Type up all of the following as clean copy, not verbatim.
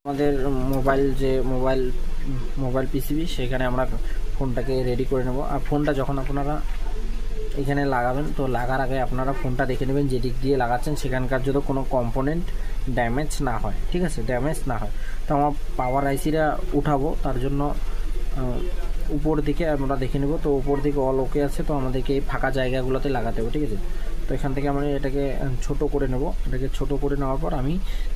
আমাদের mobile PCB সেখানে আমরা ফোনটাকে রেডি করে নেব। আর ফোনটা যখন আপনারা এখানে লাগাবেন তো লাগার আগে আপনারা ফোনটা দেখে নেবেন যে দিক দিয়ে লাগাচ্ছেন সেখানকার যদি কোনো কম্পোনেন্ট ড্যামেজ না হয়, ঠিক আছে, ড্যামেজ না হয়। তো আমার পাওয়ার আইসিটা উঠাবো, তার জন্য উপর দিকে আমরা দেখে নেব। তো উপর দিকে অল ওকে আছে, তো আমাদেরকে এই ফাঁকা জায়গাগুলোতে লাগাতে হবে, ঠিক আছে। তো এখান থেকে আমরা এটাকে ছোট করে নেব। এটাকে ছোট করে নেওয়ার পর আমি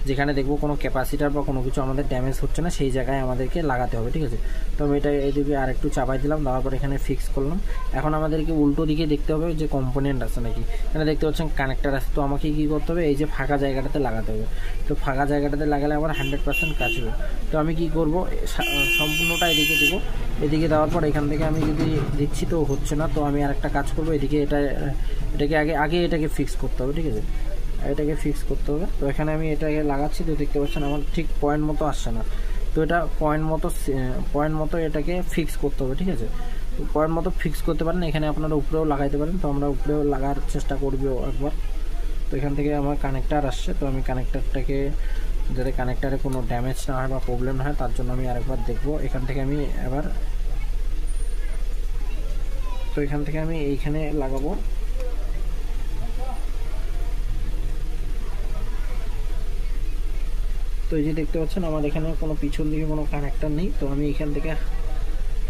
যেখানে দেখব কোনো ক্যাপাসিটার বা কোনো কিছু আমাদের ড্যামেজ হচ্ছে না সেই জায়গায় আমাদেরকে লাগাতে হবে, ঠিক আছে। তো আমি এটা এইদিকে আর একটু চাপাই দিলাম, দেওয়ার পর এখানে ফিক্স করলাম। এখন আমাদেরকে উল্টো দিকে দেখতে হবে যে কম্পোনেন্ট আছে নাকি। এখানে দেখতে পাচ্ছেন কানেক্টার আছে, তো আমাকে কী করতে হবে, এই যে ফাঁকা জায়গাটাতে লাগাতে হবে। তো ফাঁকা জায়গাটাতে লাগালে আমার 100% কাজ হবে। তো আমি কি করব, সম্পূর্ণটা এদিকে দেবো। এদিকে দেওয়ার পর এখান থেকে আমি যদি দিচ্ছি তো হচ্ছে না, তো আমি আর একটা কাজ করব, এদিকে এটাকে আগে এটাকে ফিক্স করতে হবে, ঠিক আছে। এটাকে ফিক্স করতে হবে। তো এখানে আমি এটাকে লাগাচ্ছি, তো দেখতে পাচ্ছেন আমার ঠিক পয়েন্ট মতো আসছে না। তো এটা পয়েন্ট মতো এটাকে ফিক্স করতে হবে, ঠিক আছে। পয়েন্ট মতো ফিক্স করতে পারেন, এখানে আপনারা উপরেও লাগাইতে পারেন। তো আমরা উপরেও লাগার চেষ্টা করবো একবার। তো এখান থেকে আমার কানেক্টার আসছে, তো আমি কানেক্টারটাকে যাতে কানেক্টারে কোনো ড্যামেজ না হয় বা প্রবলেম না হয় তার জন্য আমি আরেকবার দেখবো। এখান থেকে আমি এইখানে লাগাবো। তো এই যে দেখতে পাচ্ছেন আমার এখানে কোনো পিছন দিকে কোনো কানেক্টার নেই। তো আমি এখান থেকে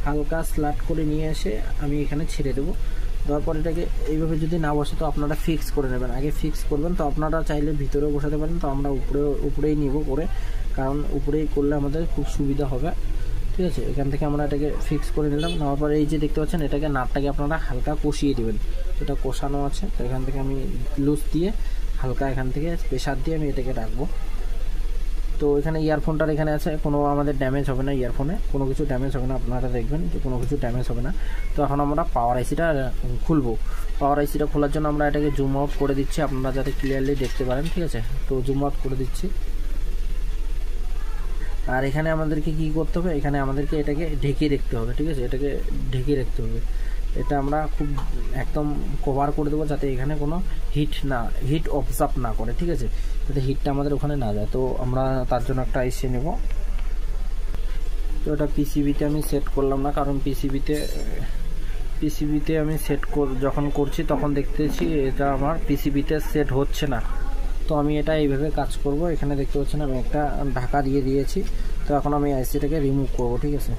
হালকা স্লাট করে নিয়ে এসে আমি এখানে ছেড়ে দেবো। দেওয়ার পর এটাকে এইভাবে যদি না বসে তো আপনারা ফিক্স করে নেবেন, আগে ফিক্স করবেন। তো আপনারা চাইলে ভিতরেও বসাতে পারেন, তো আমরা উপরেই নিব করে, কারণ উপরেই করলে আমাদের খুব সুবিধা হবে, ঠিক আছে। এখান থেকে আমরা এটাকে ফিক্স করে নিলাম। নেওয়ার পরে এই যে দেখতে পাচ্ছেন এটাকে নাটটাকে আপনারা হালকা কষিয়ে দেবেন। এটা কষানো আছে, তো এখান থেকে আমি লুজ দিয়ে হালকা এখান থেকে প্রেশার দিয়ে আমি এটাকে রাখবো। তো এখানে ইয়ারফোনটার এখানে আছে, কোনো আমাদের ড্যামেজ হবে না, ইয়ারফোনে কোনো কিছু ড্যামেজ হবে না, আপনারা দেখবেন যে কোনো কিছু ড্যামেজ হবে না। তো এখন আমরা পাওয়ার আইসিটা খুলবো। পাওয়ার আইসিটা খোলার জন্য আমরা এটাকে জুম আউট করে দিচ্ছি, আপনারা যাতে ক্লিয়ারলি দেখতে পারেন, ঠিক আছে। তো জুম আউট করে দিচ্ছি। আর এখানে আমাদেরকে কি করতে হবে, এখানে আমাদেরকে এটাকে ঢেকে রাখতে হবে, ঠিক আছে। এটাকে ঢেকে রাখতে হবে। এটা আমরা খুব একদম কভার করে দেবো যাতে এখানে কোনো হিট অবজার্ভ না করে, ঠিক আছে, যাতে হিটটা আমাদের ওখানে না যায়। তো আমরা তার জন্য একটা আইসি নেব। তো এটা পিসিবিতে আমি সেট করলাম না, কারণ পিসিবিতে আমি যখন করছি তখন দেখতেছি এটা আমার পিসিবিতে সেট হচ্ছে না। তো আমি এটা এইভাবে কাজ করব। এখানে দেখতে পাচ্ছেন আমি একটা ঢাকা দিয়ে দিয়েছি। তো এখন আমি আইসিটাকে রিমুভ করব, ঠিক আছে।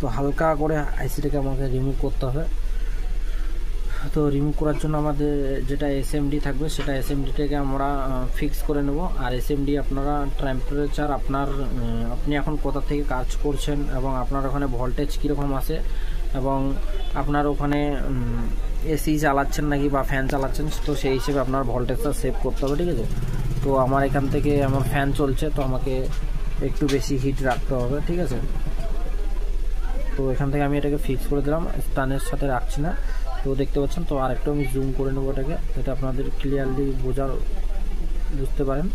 তো হালকা করে আইসিটাকে আমাকে রিমুভ করতে হবে। তো রিমুভ করার জন্য আমাদের যেটা এসএমডি থাকবে সেটা এসএমডিটাকে আমরা ফিক্স করে নেব। আর এসএমডি আপনারা টেম্পারেচার আপনি এখন কোথা থেকে কাজ করছেন এবং আপনার ওখানে ভোল্টেজ কীরকম আছে এবং আপনার ওখানে এসি চালাচ্ছেন নাকি বা ফ্যান চালাচ্ছেন, তো সেই হিসেবে আপনার ভোল্টেজটা সেভ করতে হবে, ঠিক আছে। তো আমার এখান থেকে আমার ফ্যান চলছে, তো আমাকে একটু বেশি হিট রাখতে হবে, ঠিক আছে। তো এখান থেকে আমি এটাকে ফিক্স করে দিলাম, স্টানের সাথে রাখছি না। তো দেখতে পাচ্ছেন, তো আরেকটু আমি জুম করে নেবো এটাকে, যাতে আপনাদের ক্লিয়ারলি বুঝতে পারেন।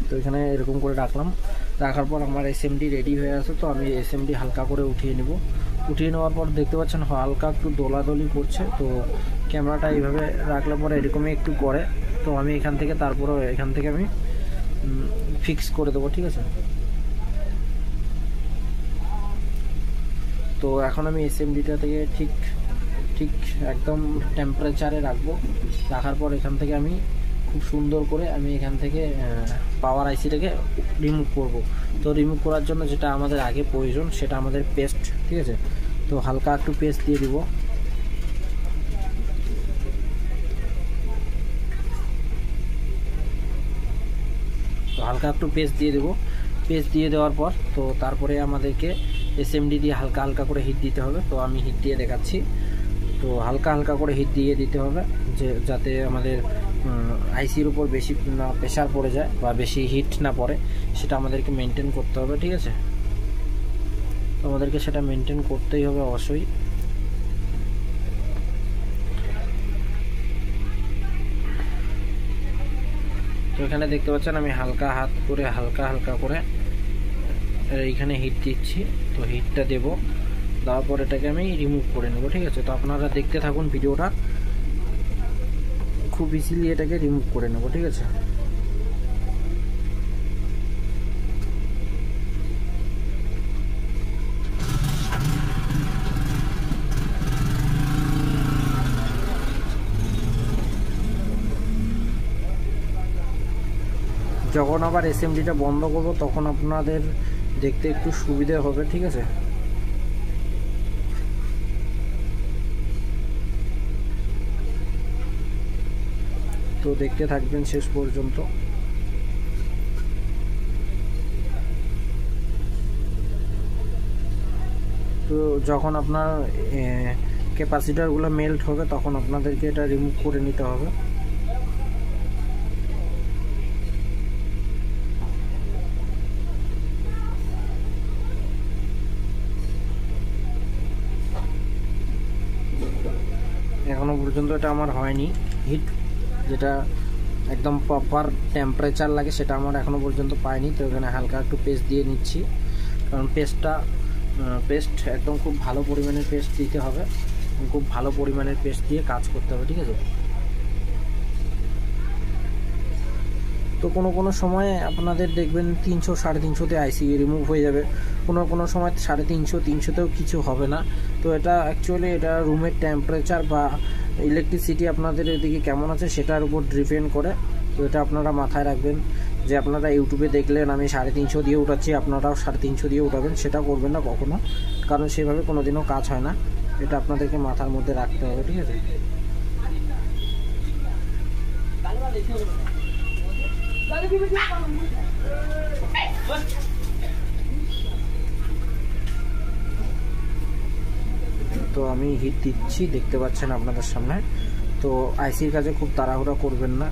তো এখানে এরকম করে রাখার পর আমার এসএমডি রেডি হয়ে আছে। তো আমি এসএমডি হালকা করে উঠিয়ে নেওয়ার পর দেখতে পাচ্ছেন হালকা একটু দোলাদলি করছে। তো ক্যামেরাটা এইভাবে রাখলে পরে এরকমই একটু করে। তো আমি এখান থেকে আমি ফিক্স করে দেবো, ঠিক আছে। তো এখন আমি এসএমডিটা থেকে ঠিক একদম টেম্পারেচারে রাখার পর এখান থেকে আমি খুব সুন্দর করে আমি এখান থেকে পাওয়ার আইসিটাকে রিমুভ করব। তো রিমুভ করার জন্য যেটা আমাদের আগে প্রয়োজন সেটা আমাদের পেস্ট, ঠিক আছে। তো হালকা একটু পেস্ট দিয়ে দিব। পেস্ট দিয়ে দেওয়ার পর তো তারপরে আমাদেরকে এসএমডি দিয়ে হালকা করে হিট দিতে হবে। তো আমি হিট দিয়ে দেখাচ্ছি। তো হালকা করে হিট দিয়ে দিতে হবে যাতে আমাদের আইসির উপর বেশি না প্রেশার পড়ে যায় বা বেশি হিট না পড়ে, সেটা আমাদেরকে মেনটেন করতে হবে, ঠিক আছে। তো আমাদেরকে সেটা মেনটেন করতেই হবে অবশ্যই। তো এখানে দেখতে পাচ্ছেন আমি হালকা করে এইখানে হিট দিচ্ছি। তো হিটটা দেওয়ার পর এটাকে আমি রিমুভ করে নেব, ঠিক আছে। তো আপনারা দেখতে থাকুন ভিডিওটা, খুব ইজিলি এটাকে রিমুভ করে নেব, ঠিক আছে। যখন আবার এসএমডিটা বন্ধ করব তখন আপনাদের দেখতে একটু সুবিধে হবে, ঠিক আছে। তো দেখতে থাকবেন শেষ পর্যন্ত। তো যখন আপনার ক্যাপাসিটারগুলো মেল্ট হবে তখন আপনাদেরকে এটা রিমুভ করে নিতে হবে। এখনো পর্যন্ত এটা আমার হয়নি হিট, যেটা একদম প্রপার টেম্পারেচার লাগে সেটা আমার এখনো পর্যন্ত পাইনি। তো এখানে হালকা একটু পেস্ট দিয়ে নিচ্ছি, কারণ পেস্ট একদম খুব ভালো পরিমাণের পেস্ট দিতে হবে, খুব ভালো পরিমাণের পেস্ট দিয়ে কাজ করতে হবে, ঠিক আছে। তো কোনো সময় আপনাদের দেখবেন 300 350-তে আইসি রিমুভ হয়ে যাবে, কোনো সময় 350 300-তেও কিছু হবে না। তো এটা অ্যাকচুয়ালি এটা রুমের টেম্পারেচার বা ইলেকট্রিসিটি আপনাদের এদিকে কেমন আছে সেটার উপর ডিপেন্ড করে। তো এটা আপনারা মাথায় রাখবেন যে আপনারা ইউটিউবে দেখলেন আমি 350 দিয়ে উঠাচ্ছি, আপনারাও 350 দিয়ে উঠাবেন, সেটা করবেন না কখনো, কারণ সেভাবে কোনোদিনও কাজ হয় না। এটা আপনাদেরকে মাথার মধ্যে রাখতে হবে, ঠিক আছে। তো আমি হিট দিচ্ছি, দেখতে পাচ্ছেন আপনাদের সামনে। তো আইসির কাজে খুব তাড়াহুড়া করবেন না,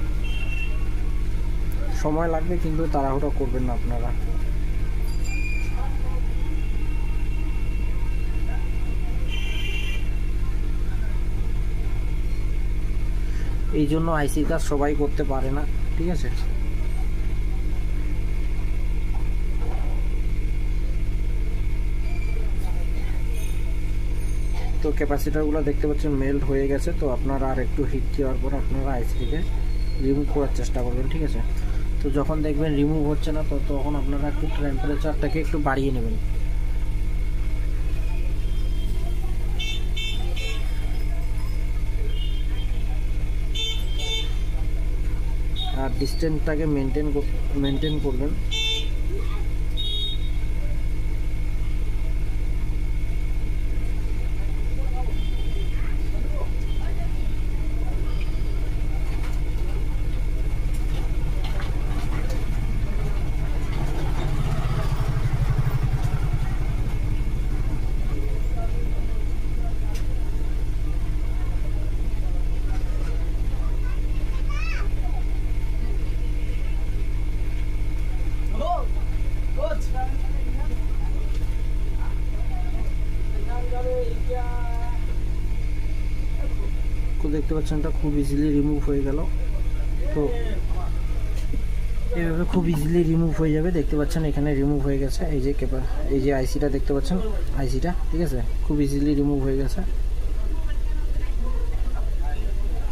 সময় লাগবে কিন্তু তাড়াহুড়া করবেন না আপনারা। এই জন্য আইসির কাজ সবাই করতে পারে না, ঠিক আছে। তো ক্যাপাসিটারগুলো দেখতে পাচ্ছেন মেল্ট হয়ে গেছে। তো আপনারা আর একটু হিট দেওয়ার পর আপনারা আইসিটিকে রিমুভ করার চেষ্টা করবেন, ঠিক আছে। তো যখন দেখবেন রিমুভ হচ্ছে না তো তখন আপনারা একটু টেম্পারেচারটাকে একটু বাড়িয়ে নেবেন। আর ডিস্টেন্সটাকে মেনটেন করবেন। দেখতে পাচ্ছেন এটা খুব ইজিলি রিমুভ হয়ে গেল। তো এভাবে খুব ইজিলি রিমুভ হয়ে যাবে, দেখতে পাচ্ছেন এখানে রিমুভ হয়ে গেছে। এই যে আইসিটা দেখতে পাচ্ছেন, আইসিটা ঠিক আছে, খুব ইজিলি রিমুভ হয়ে গেছে।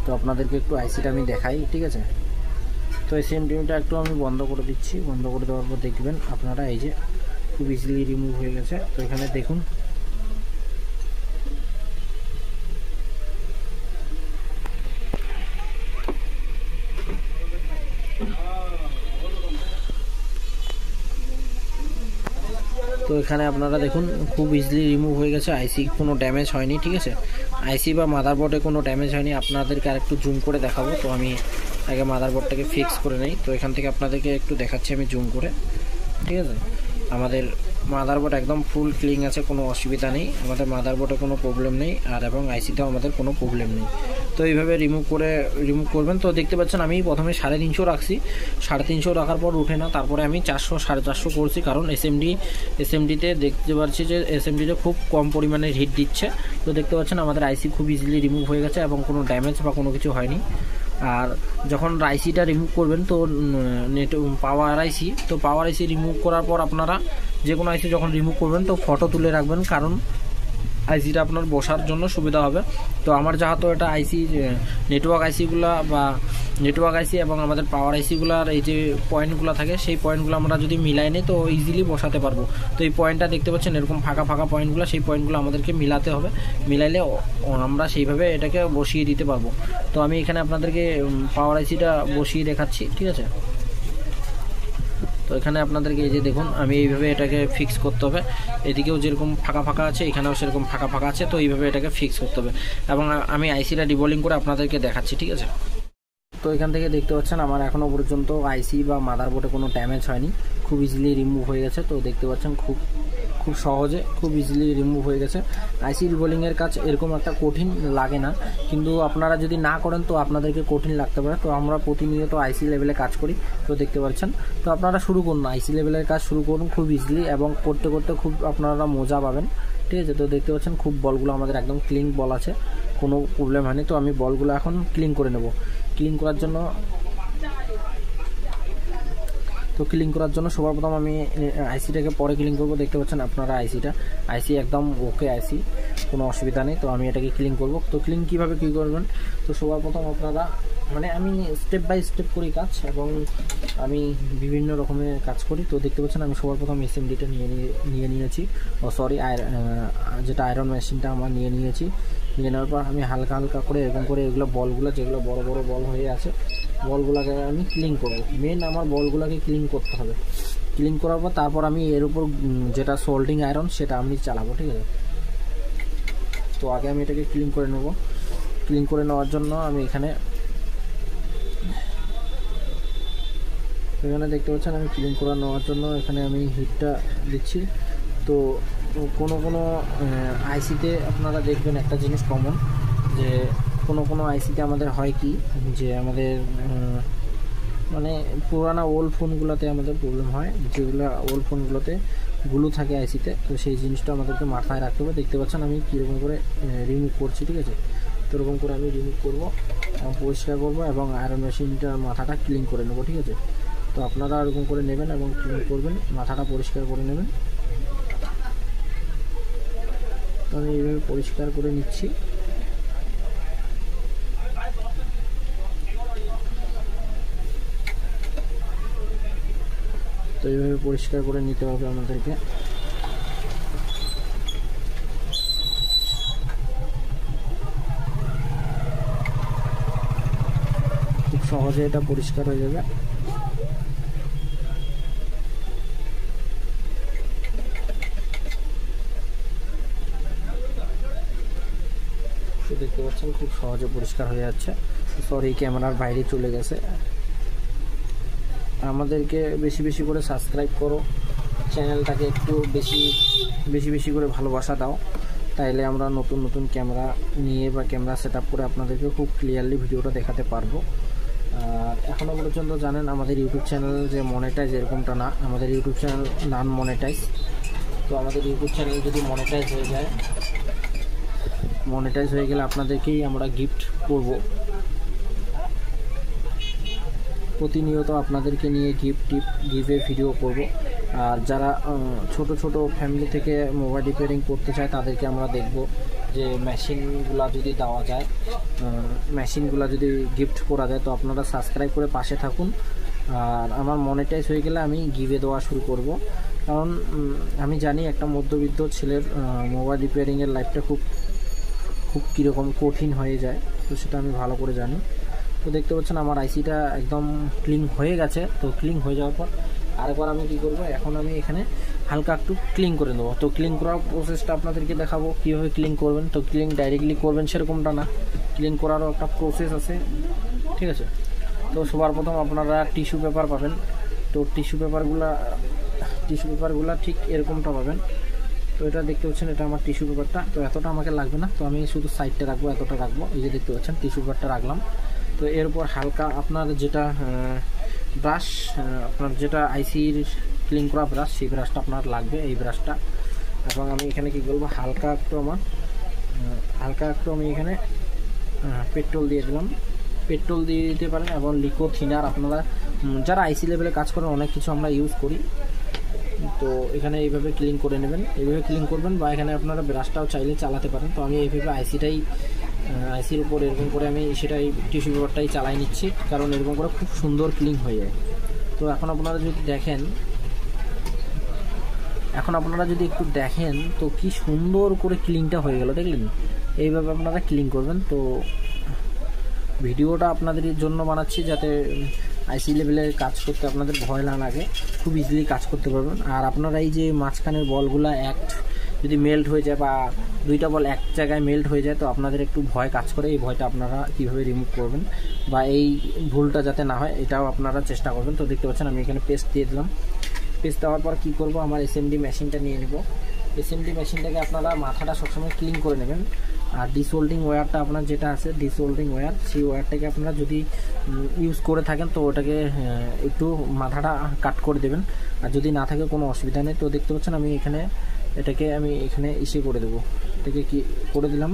তো আপনাদেরকে একটু আইসিটা আমি দেখাই, ঠিক আছে। তো এই এসএমডিটা একটু আমি বন্ধ করে দিচ্ছি, বন্ধ করে দেওয়ার পর দেখবেন আপনারা এই যে খুব ইজিলি রিমুভ হয়ে গেছে। তো এখানে দেখুন তো এখানে আপনারা দেখুন খুব ইজিলি রিমুভ হয়ে গেছে, আইসি কোনো ড্যামেজ হয়নি, ঠিক আছে। আইসি বা মাদারবোর্ডে কোনো ড্যামেজ হয়নি। আপনাদেরকে আর একটু জুম করে দেখাবো। তো আমি আগে মাদারবোর্ডটাকে ফিক্স করে নেই। তো এখান থেকে আপনাদেরকে একটু দেখাচ্ছি আমি জুম করে, ঠিক আছে। আমাদের মাদারবোর্ড একদম ফুল ক্লিন আছে, কোনো অসুবিধা নেই, আমাদের মাদারবোর্ডে কোনো প্রবলেম নেই, আর এবং আইসিতেও আমাদের কোনো প্রবলেম নেই। তো এইভাবে রিমুভ করবেন। তো দেখতে পাচ্ছেন আমি প্রথমে 350 রাখছি, 350 রাখার পর উঠে না, তারপরে আমি 400 450 করছি, কারণ এসএমডিতে দেখতে পাচ্ছি যে এসএমডিতে খুব কম পরিমাণে হিট দিচ্ছে। তো দেখতে পাচ্ছেন আমাদের আইসি খুব ইজিলি রিমুভ হয়ে গেছে এবং কোনো ড্যামেজ বা কোনো কিছু হয়নি। আর যখন আইসিটা রিমুভ করবেন তো পাওয়ার আইসি রিমুভ করার পর আপনারা যে কোনো আইসি যখন রিমুভ করবেন তো ফটো তুলে রাখবেন, কারণ আইসিটা আপনার বসার জন্য সুবিধা হবে। তো আমার যেহেতু এটা আইসি নেটওয়ার্ক আইসিগুলো বা নেটওয়ার্ক আইসি এবং আমাদের পাওয়ার আইসিগুলোর এই যে পয়েন্টগুলো থাকে সেই পয়েন্টগুলো আমরা যদি মিলাই নিই তো ইজিলি বসাতে পারবো। তো এই পয়েন্টটা দেখতে পাচ্ছেন এরকম ফাঁকা পয়েন্টগুলো, সেই পয়েন্টগুলো আমাদেরকে মিলাতে হবে, মিলাইলে আমরা সেইভাবে এটাকে বসিয়ে দিতে পারবো। তো আমি এখানে আপনাদেরকে পাওয়ার আইসিটা বসিয়ে দেখাচ্ছি, ঠিক আছে। এখানে আপনাদেরকে এই যে দেখুন আমি এইভাবে এটাকে ফিক্স করতে হবে, এদিকেও যেরকম ফাঁকা ফাঁকা আছে এখানেও সেরকম ফাঁকা ফাঁকা আছে, তো এইভাবে এটাকে ফিক্স করতে হবে এবং আমি আইসিটা ডিবোলিং করে আপনাদেরকে দেখাচ্ছি, ঠিক আছে। তো এখান থেকে দেখতে পাচ্ছেন আমার এখনও পর্যন্ত আইসি বা মাদারবোর্ডে কোনো ড্যামেজ হয়নি, খুব ইজিলি রিমুভ হয়ে গেছে। তো দেখতে পাচ্ছেন খুব সহজে খুব ইজিলি রিমুভ হয়ে গেছে। আইসি রিবোলিংয়ের কাজ এরকম একটা কঠিন লাগে না, কিন্তু আপনারা যদি না করেন তো আপনাদেরকে কঠিন লাগতে পারে। তো আমরা প্রতিনিয়ত আইসি লেভেলে কাজ করি, তো দেখতে পাচ্ছেন। তো আপনারা শুরু করুন, আইসি লেভেলের কাজ শুরু করুন খুব ইজিলি এবং করতে করতে খুব আপনারা মজা পাবেন, ঠিক আছে। তো দেখতে পাচ্ছেন খুব বলগুলো আমাদের একদম ক্লিন বল আছে, কোনো প্রবলেম হয়নি। তো আমি বলগুলো এখন ক্লিন করে নেব। ক্লিন করার জন্য সবার প্রথম আমি আইসিটাকে পরে ক্লিন করব। দেখতে পাচ্ছেন আপনারা আইসি একদম ওকে, আইসি কোনো অসুবিধা নেই। তো আমি এটাকে ক্লিন করব। তো ক্লিন কীভাবে কী করবেন, তো সবার প্রথম আপনারা আমি স্টেপ বাই স্টেপ করি কাজ এবং আমি বিভিন্ন রকমের কাজ করি। তো দেখতে পাচ্ছেন আমি সবার প্রথম এসএমডিটা নিয়ে নিয়েছি, যেটা আয়রন মেশিনটা আমার নিয়ে নেওয়ার পর আমি হালকা হালকা করে এরকম করে এগুলো বলগুলো যেগুলো বড় বড় বল হয়ে আছে বলগুলোকে আমি ক্লিন করব। মেন আমার বলগুলোকে ক্লিন করতে হবে। ক্লিন করার পর তারপর আমি এর উপর যেটা সোল্ডিং আয়রন সেটা আমি চালাবো, ঠিক আছে। তো আগে আমি এটাকে ক্লিন করে নেব। ক্লিন করে নেওয়ার জন্য আমি এখানে দেখতে পাচ্ছেন আমি ক্লিন করে নেওয়ার জন্য এখানে আমি হিটটা দিচ্ছি। তো কোনো আইসিতে আপনারা দেখবেন একটা জিনিস কমন, যে কোনো আইসিতে আমাদের হয় কি, যে আমাদের পুরানা ওল্ড ফোনগুলোতে আমাদের প্রবলেম হয়, যেগুলো ওল্ড ফোনগুলোতে গ্লু থাকে আইসিতে। তো সেই জিনিসটা আমাদেরকে মাথায় রাখতে হবে। দেখতে পাচ্ছেন আমি কীরকম করে রিমুভ করছি, ঠিক আছে। তো এরকম করে আমি রিমুভ করবো, পরিষ্কার করবো এবং আয়রন মেশিনটার মাথাটা ক্লিন করে নেবো, ঠিক আছে। তো আপনারা এরকম করে নেবেন এবং ক্লিন করবেন, মাথাটা পরিষ্কার করে নেবেন। তো আমি এইভাবে পরিষ্কার করে নিচ্ছি। তো এইভাবে পরিষ্কার করে নিতে হবে আমাদেরকে। খুব সহজে এটা পরিষ্কার হয়ে যাবে। দেখতে পাচ্ছেন খুব সহজে পরিষ্কার হয়ে যাচ্ছে। সরি, ক্যামেরার বাইরে চলে গেছে। আমাদেরকে বেশি বেশি করে সাবস্ক্রাইব করো, চ্যানেলটাকে একটু বেশি করে ভালোবাসা দাও, তাইলে আমরা নতুন নতুন ক্যামেরা নিয়ে বা ক্যামেরা সেট আপ করে আপনাদেরকে খুব ক্লিয়ারলি ভিডিওটা দেখাতে পারবো। আর এখনও পর্যন্ত জানেন আমাদের ইউটিউব চ্যানেল যে মনিটাইজ এরকমটা না, আমাদের ইউটিউব চ্যানেল নন মনিটাইজ। তো আমাদের ইউটিউব চ্যানেল যদি মনিটাইজ হয়ে যায়, মনিটাইজ হয়ে গেলে আপনাদেরকেই আমরা গিফট করব। প্রতিনিয়ত আপনাদেরকে নিয়ে গিভে ভিডিও করব। আর যারা ছোট ফ্যামিলি থেকে মোবাইল রিপেয়ারিং করতে চায় তাদেরকে আমরা দেখব যে মেশিনগুলো যদি দেওয়া যায়, মেশিনগুলো যদি গিফট করা যায়। তো আপনারা সাবস্ক্রাইব করে পাশে থাকুন। আর আমার মনিটাইজ হয়ে গেলে আমি গিভে দেওয়া শুরু করব, কারণ আমি জানি একটা মধ্যবিত্ত ছেলের মোবাইল রিপেয়ারিংয়ের লাইফটা খুব কীরকম কঠিন হয়ে যায়, তো সেটা আমি ভালো করে জানি। তো দেখতে পাচ্ছেন আমার আইসিটা একদম ক্লিন হয়ে গেছে। তো ক্লিন হয়ে যাওয়ার পর আরেকবার আমি কী করবো, এখন আমি এখানে হালকা একটু ক্লিন করে নেবো। তো ক্লিন করার প্রসেসটা আপনাদেরকে দেখাবো কীভাবে ক্লিন করবেন। তো ক্লিন ডাইরেক্টলি করবেন সেরকমটা না, ক্লিন করারও একটা প্রসেস আছে, ঠিক আছে। তো সবার প্রথম আপনারা টিস্যু পেপার পাবেন। তো টিস্যু পেপারগুলো ঠিক এরকমটা পাবেন। তো এটা দেখতে পাচ্ছেন, এটা আমার টিস্যু পেপারটা। তো এতটা আমাকে লাগবে না, তো আমি শুধু সাইডটা রাখবো, এতটা রাখবো। এই যে দেখতে পাচ্ছেন টিস্যু পেপারটা রাখলাম। তো এরপর হালকা আপনার যেটা ব্রাশ, আপনার যেটা আইসির ক্লিন করা ব্রাশ, সেই ব্রাশটা আপনার লাগবে, এই ব্রাশটা। এবং আমি এখানে কী করবো, হালকা একটু আমি এখানে পেট্রোল দিয়ে দিলাম। পেট্রোল দিয়ে দিতে পারেন এবং লিকো থিনার, আপনারা যারা আইসি লেভেলে কাজ করেন অনেক কিছু আমরা ইউজ করি। তো এখানে এইভাবে ক্লিন করে নেবেন, এইভাবে ক্লিন করবেন, বা এখানে আপনারা ব্রাশটাও চাইলে চালাতে পারেন। তো আমি এইভাবে আইসির উপর এরকম করে আমি সেটাই টিস্যু পেপারটাই চালাই নিচ্ছি, কারণ এরকম করে খুব সুন্দর ক্লিন হয়ে যায়। তো এখন আপনারা যদি একটু দেখেন তো কি সুন্দর করে ক্লিনটা হয়ে গেল, দেখলেন? এইভাবে আপনারা ক্লিন করবেন। তো ভিডিওটা আপনাদের জন্য বানাচ্ছি যাতে আইসি লেভেলের কাজ করতে আপনাদের ভয় না লাগে, খুব ইজিলি কাজ করতে পারবেন। আর আপনারা এই যে মাঝখানের বলগুলা যদি মেল্ট হয়ে যায় বা দুইটা বল এক জায়গায় মেল্ট হয়ে যায়, তো আপনাদের একটু ভয় কাজ করে। এই ভয়টা আপনারা কীভাবে রিমুভ করবেন বা এই ভুলটা যাতে না হয় এটাও আপনারা চেষ্টা করবেন। তো দেখতে পাচ্ছেন আমি এখানে পেস্ট দিয়ে দিলাম। পেস্ট দেওয়ার পর কী করব, আমার এসএমডি মেশিনটা নিয়ে নেব। এসএমডি মেশিনটাকে আপনারা মাথাটা সবসময় ক্লিন করে নেবেন। আর ডিসোল্ডিং ওয়্যারটা আপনার যেটা আছে ডিসোল্ডিং ওয়্যার, সেই ওয়্যারটাকে আপনারা যদি ইউজ করে থাকেন তো ওটাকে একটু মাথাটা কাট করে দেবেন। আর যদি না থাকে কোনো অসুবিধা নেই। তো দেখতে পাচ্ছেন আমি এটাকে এখানে ইসে করে দেবো। এটাকে কি করে দিলাম,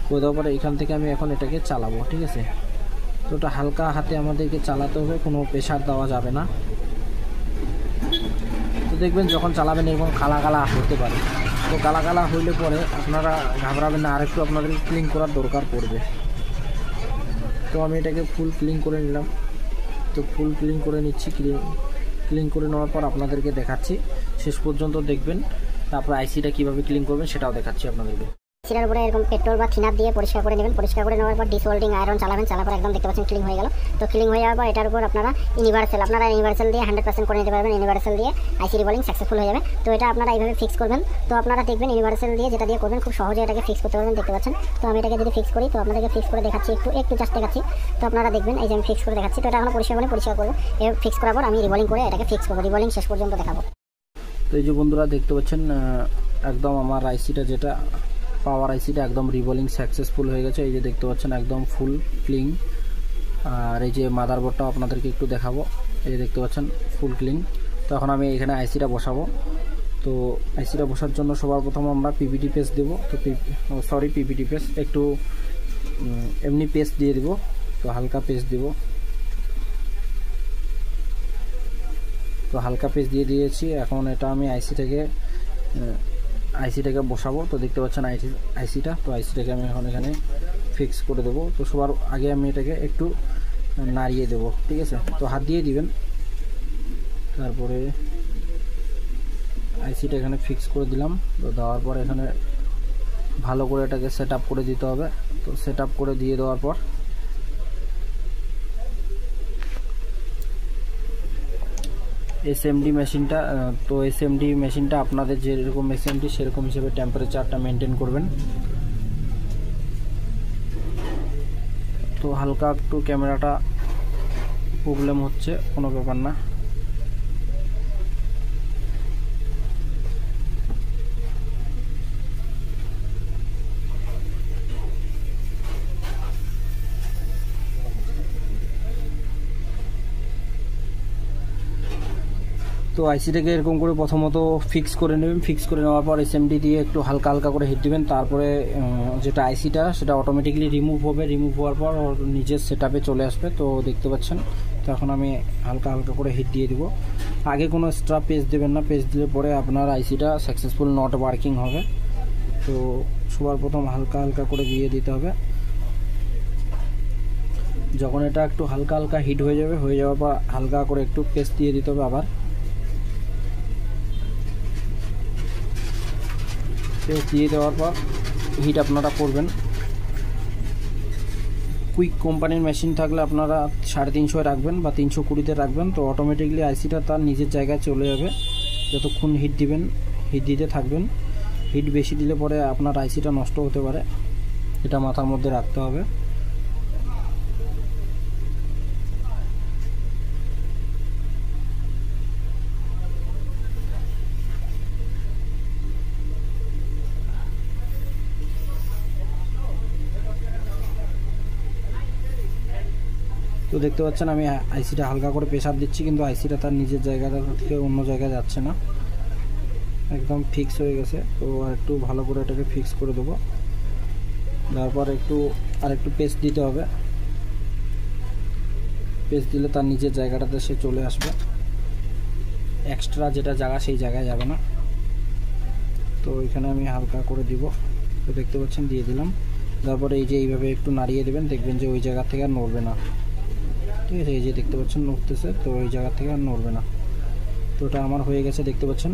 করে দেওয়ার পরে এখান থেকে আমি এখন এটাকে চালাবো, ঠিক আছে। তো ওটা হালকা হাতে আমাদেরকে চালাতে হবে, কোনো প্রেশার দেওয়া যাবে না। তো দেখবেন যখন চালাবেন এরকম কালা কালা হতে পারে, তো কালা কালা হইলে পরে আপনারা ঘাবড়াবেন না, আরেকটু আপনাদের ক্লিন করার দরকার পড়বে। তো আমি এটাকে ফুল ক্লিন করে নিলাম। তো ফুল ক্লিন করে নিচ্ছি। ক্লিন করে নেওয়ার পর আপনাদেরকে দেখাচ্ছি, শেষ পর্যন্ত দেখবেন। তারপর আইসিটা কীভাবে ক্লিন করবেন সেটাও দেখাচ্ছি আপনাদেরকে। সিরার উপরে এরকম পেট্রোল বা থিনার দিয়ে পরিষ্কার করে নেবেন। পরিষ্কার করে নেওয়ার পর ডিসওয়েল্ডিং আয়রন চালাবেন। চালার পর একদম দেখতে পাচ্ছেন ক্লিন হয়ে গেল। তো ক্লিন হয়ে যাওয়ার পর এটার উপর আপনারা ইউনিভার্সাল দিয়ে 100% করে নিতে পারবেন। ইউনিভার্সাল দিয়ে আইসি রিভলিং সাকসেসফুল হয়ে যাবে। তো এটা আপনারা এইভাবে ফিক্স করবেন। তো আপনারা দেখবেন ইউনিভার্সাল দিয়ে যেটা দিয়ে করবেন খুব সহজে এটাকে ফিক্স করতে পারবেন, দেখতে পাচ্ছেন। তো আমি এটাকে যদি ফিক্স করি তো আপনাদেরকে ফিক্স করে দেখাচ্ছি, একটু জাস্ট দেখাচ্ছি। তো আপনারা দেখবেন এই যে আমি ফিক্স করে দেখাচ্ছি। তো এটা এখন পরিষ্কার করবো। এর ফিক্স করার পর আমি রিভলিং করে এটাকে ফিক্স করবো, রিভলিং শেষ পর্যন্ত দেখাবো। তো এই যে বন্ধুরা দেখতে পাচ্ছেন একদম আমার আইসিটা যেটা পাওয়ার আইসিটা একদম রিভলিং সাকসেসফুল হয়ে গেছে। এই যে দেখতে পাচ্ছেন একদম ফুল ক্লিন। আর এই যে মাদারবোর্ডটাও আপনাদেরকে একটু দেখাবো। এই যে দেখতে পাচ্ছেন ফুল ক্লিন। তো এখন আমি এখানে আইসিটা বসাবো। তো আইসিটা বসার জন্য সবার প্রথম আমরা পিপিটি পেস্ট দেবো। তো পিপিটি পেস্ট একটু এমনি পেস্ট দিয়ে দিব। তো হালকা পেস্ট দিব। তো হালকা পেস্ট দিয়ে দিয়েছি। এখন এটা আমি আইসিটাকে বসাবো। তো দেখতে পাচ্ছেন আইসিটা। তো আইসিটাকে আমি এখন এখানে ফিক্স করে দেবো। তো সবার আগে আমি এটাকে একটু নাড়িয়ে দেব, ঠিক আছে। তো হাত দিয়ে দিবেন। তারপরে আইসিটা এখানে ফিক্স করে দিলাম। তো দেওয়ার পর এখানে ভালো করে এটাকে সেট আপ করে দিতে হবে। তো সেট আপ করে দিয়ে দেওয়ার পর এসএমডি মেশিনটা আপনাদের যেরকম এসএমডি সেরকম হিসেবে টেম্পারেচারটা মেনটেন করবেন। তো হালকা একটু ক্যামেরাটা প্রবলেম হচ্ছে, কোনো ব্যাপার না। তো আইসিটাকে এরকম করে প্রথমত ফিক্স করে নেবেন। ফিক্স করে নেওয়ার পর এসএমডি দিয়ে একটু হালকা হালকা করে হিট দিবেন। তারপরে যেটা আইসিটা সেটা অটোমেটিকলি রিমুভ হবে। রিমুভ হওয়ার পর ওর নিজের সেটআপে চলে আসবে। তো দেখতে পাচ্ছেন। তো এখন আমি হালকা হালকা করে হিট দিয়ে দিব। আগে কোনো এক্সট্রা পেজ দেবেন না, পেজ দিলে পরে আপনার আইসিটা সাকসেসফুল নট ওয়ার্কিং হবে। তো সবার প্রথম হালকা হালকা করে দিয়ে দিতে হবে। যখন এটা একটু হালকা হালকা হিট হয়ে যাওয়ার পর হালকা করে একটু পেস্ট দিয়ে দিতে হবে। আবার পেস্ট দিয়ে দেওয়ার পর হিট আপনারা করবেন। কুইক কোম্পানির মেশিন থাকলে আপনারা 350 রাখবেন বা 320-তে রাখবেন। তো অটোমেটিকলি আইসিটা তার নিজের জায়গায় চলে যাবে। যতক্ষণ হিট দিতে থাকবেন। হিট বেশি দিলে পরে আপনার আইসিটা নষ্ট হতে পারে, এটা মাথার মধ্যে রাখতে হবে। তো দেখতে পাচ্ছেন আমি আইসিটা হালকা করে প্রেসার দিচ্ছি, কিন্তু আইসিটা তার নিজের জায়গাটা থেকে অন্য জায়গায় যাচ্ছে না, একদম ফিক্স হয়ে গেছে। তো একটু ভালো করে এটাকে ফিক্স করে দেবো। তারপর আরেকটু পেস্ট দিতে হবে। পেস্ট দিলে তার নিজের জায়গাটাতে সে চলে আসবে, এক্সট্রা যেটা জায়গা সেই জায়গায় যাবে না। তো এখানে আমি হালকা করে দিব। তো দেখতে পাচ্ছেন দিয়ে দিলাম। তারপরে এই যে এইভাবে একটু নাড়িয়ে দেবেন, দেখবেন যে ওই জায়গা থেকে আর নড়বে না, ঠিক আছে। এই যে দেখতে পাচ্ছেন নড়তেছে, তো ওই জায়গা থেকে আর নড়বে না। তো এটা আমার হয়ে গেছে, দেখতে পাচ্ছেন।